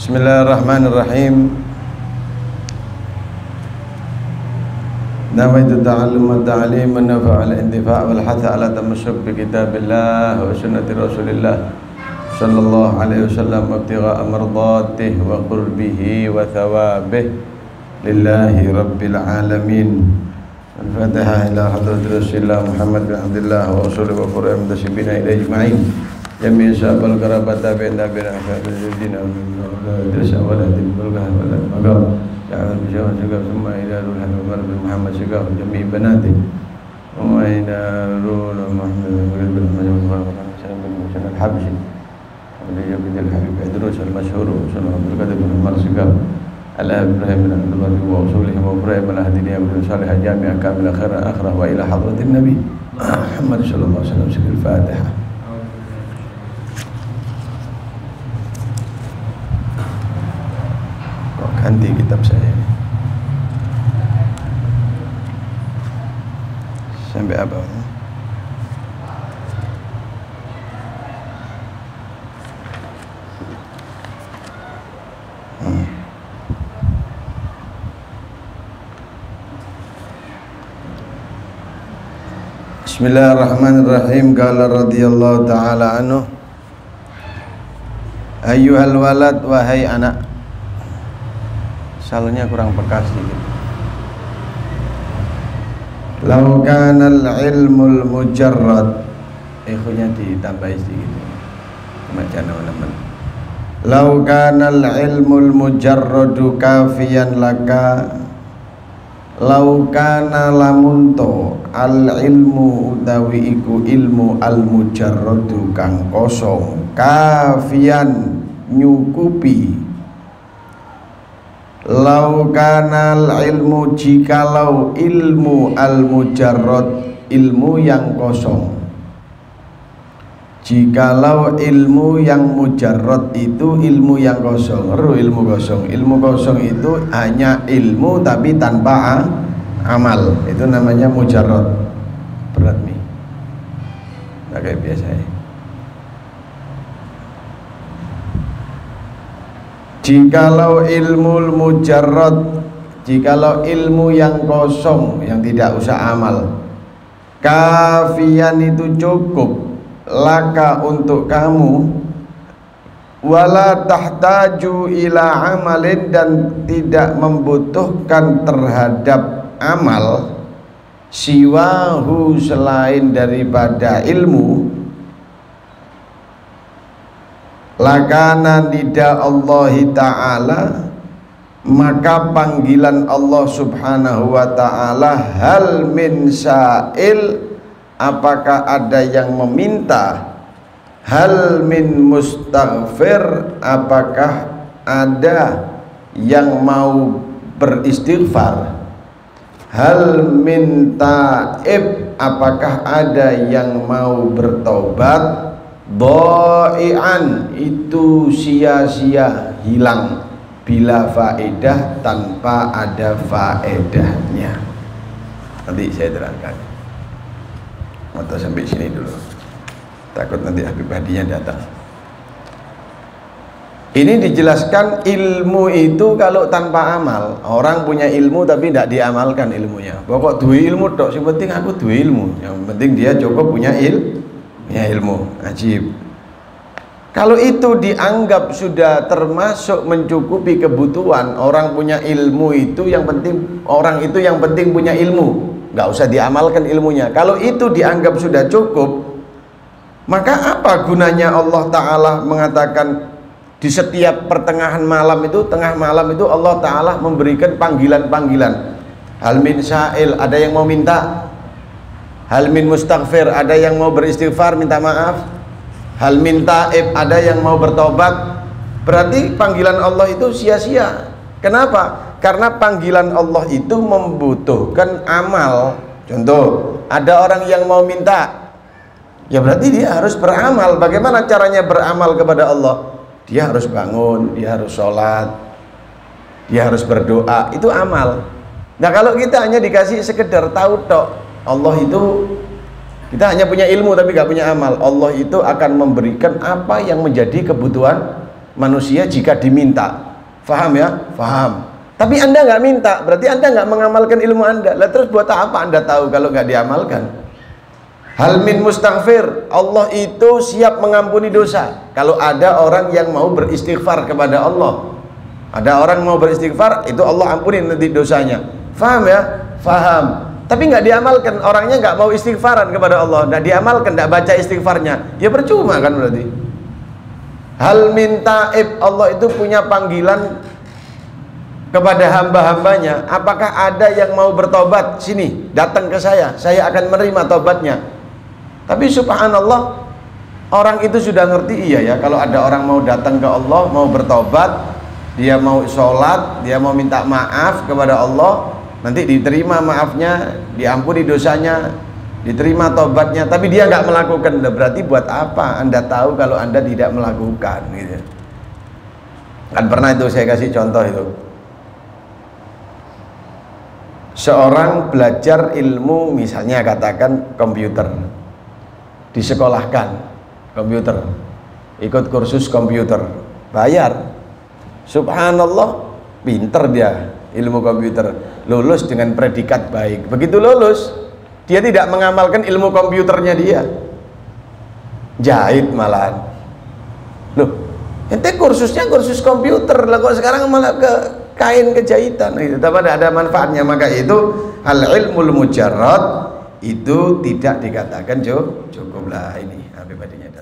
Bismillahirrahmanirrahim. Nawaitu ta'allum wa ta'lim wa nafa' al-intifa' wal hatha ala tamassuk bi kitabillah wa sunnati rasulillah sallallahu alaihi wasallam wa ibtigha'a mardatih wa qurbihi wa thawabih lillahi rabbil alamin. Al-Fatihah ila hadrati Rasulillah Muhammad bin Abdullah wa usulihi wa furu'i muntasibina ilaihi ajma'in. Jami' sahabal karabat tabi'in tabi'in akhirul dina Tirsawalatin bulgah walad magab Ja'al bisyawah syagaf Summa ila rulhan wa marabin Muhammad syagaf Jami' banati Wa ila rulhan Muhammad bin Muhammad al-Habshi Abdiyya bin al-Habib Idrus al-Mashhur Sunnah Abdul Qadir bin Umar syagaf Al-Ibrahim bin Abdullah wa usulihim wa Ibrahim al-Hadiniyah bin Salihah Jami'ah kamil akhirah wa ila hadratin Nabi Muhammad sallallahu alaihi wasallam Sikil Fatihah. Ganti kitab saya ini sampai apa? Bismillahirrahmanirrahim. Qala radhiyallahu ta'ala anhu, ayyuhal walad, wahai anak. Salahnya kurang peka sedikit. Lau kanal ilmul mujarrad, ikhnya ditambahi sedikit. Macam teman-teman. Lau kanal ilmul mujarradu kafiyan laka, lau kana lamunto al ilmu utawi iku ilmu al mujarradu kang kosong, kafiyan nyukupi. Lau kanal ilmu, jikalau ilmu al mujarrad, ilmu yang kosong, jikalau ilmu yang mujarrad itu ilmu yang kosong. Ilmu kosong, ilmu kosong itu hanya ilmu tapi tanpa amal, itu namanya mujarrad. Berat nih, nggak kayak biasa ya. Jikalau ilmu mujarrad, jikalau ilmu yang kosong, yang tidak usah amal, kafian itu cukup, laka untuk kamu, wala tahtaju ila amalin, dan tidak membutuhkan terhadap amal, siwahu selain daripada ilmu, lakana nida Allah Ta'ala, maka panggilan Allah Subhanahu wa Ta'ala, hal min sa'il, apakah ada yang meminta, hal min mustaghfir, apakah ada yang mau beristighfar, hal min taib, apakah ada yang mau bertobat, dha'ian, itu sia-sia, hilang, bila faedah, tanpa ada faedahnya. Nanti saya terangkan, atau sampai sini dulu, takut nanti Habib Hadinya datang. Ini dijelaskan ilmu itu kalau tanpa amal. Orang punya ilmu tapi tidak diamalkan ilmunya. Pokok dua ilmu dok, yang penting aku dua ilmu, yang penting dia cukup punya ilmu. Ajib. Kalau itu dianggap sudah termasuk mencukupi kebutuhan, orang punya ilmu itu yang penting, orang itu yang penting punya ilmu, nggak usah diamalkan ilmunya. Kalau itu dianggap sudah cukup, maka apa gunanya Allah Ta'ala mengatakan di setiap pertengahan malam itu, tengah malam itu Allah Ta'ala memberikan panggilan-panggilan. Hal min sa'il, ada yang mau minta. Hal min mustaghfir, ada yang mau beristighfar, minta maaf. Hal min taib, ada yang mau bertobat. Berarti panggilan Allah itu sia-sia. Kenapa? Karena panggilan Allah itu membutuhkan amal. Contoh, ada orang yang mau minta, ya berarti dia harus beramal. Bagaimana caranya beramal kepada Allah? Dia harus bangun, dia harus sholat, dia harus berdoa, itu amal. Nah kalau kita hanya dikasih sekedar tahu tok, Allah itu, kita hanya punya ilmu tapi gak punya amal, Allah itu akan memberikan apa yang menjadi kebutuhan manusia jika diminta. Faham ya? Faham. Tapi Anda nggak minta, berarti Anda nggak mengamalkan ilmu Anda. Lah terus buat apa Anda tahu kalau nggak diamalkan? Hal min mustaghfir, Allah itu siap mengampuni dosa. Kalau ada orang yang mau beristighfar kepada Allah, ada orang mau beristighfar, itu Allah ampuni nanti dosanya. Faham ya? Faham. Tapi nggak diamalkan, orangnya nggak mau istighfaran kepada Allah, nggak diamalkan, nggak baca istighfarnya, ya percuma kan berarti. Hal min taib, Allah itu punya panggilan kepada hamba-hambanya. Apakah ada yang mau bertobat? Sini, datang ke saya akan menerima tobatnya. Tapi subhanallah, orang itu sudah ngerti, iya ya, kalau ada orang mau datang ke Allah, mau bertobat, dia mau sholat, dia mau minta maaf kepada Allah, nanti diterima maafnya, diampuni dosanya, diterima tobatnya, tapi dia nggak melakukan. Berarti buat apa Anda tahu kalau Anda tidak melakukan gitu. Kan pernah itu saya kasih contoh itu, seorang belajar ilmu, misalnya katakan komputer, disekolahkan komputer, ikut kursus komputer, bayar, subhanallah, pinter dia ilmu komputer, lulus dengan predikat baik. Begitu lulus, dia tidak mengamalkan ilmu komputernya, dia jahit malahan. Loh, ente kursusnya kursus komputer lah, kok sekarang malah ke kain kejahitan gitu. Tapi ada manfaatnya. Maka itu al ilmul mujarrad itu tidak dikatakan cukup lah ini. Habibadinya.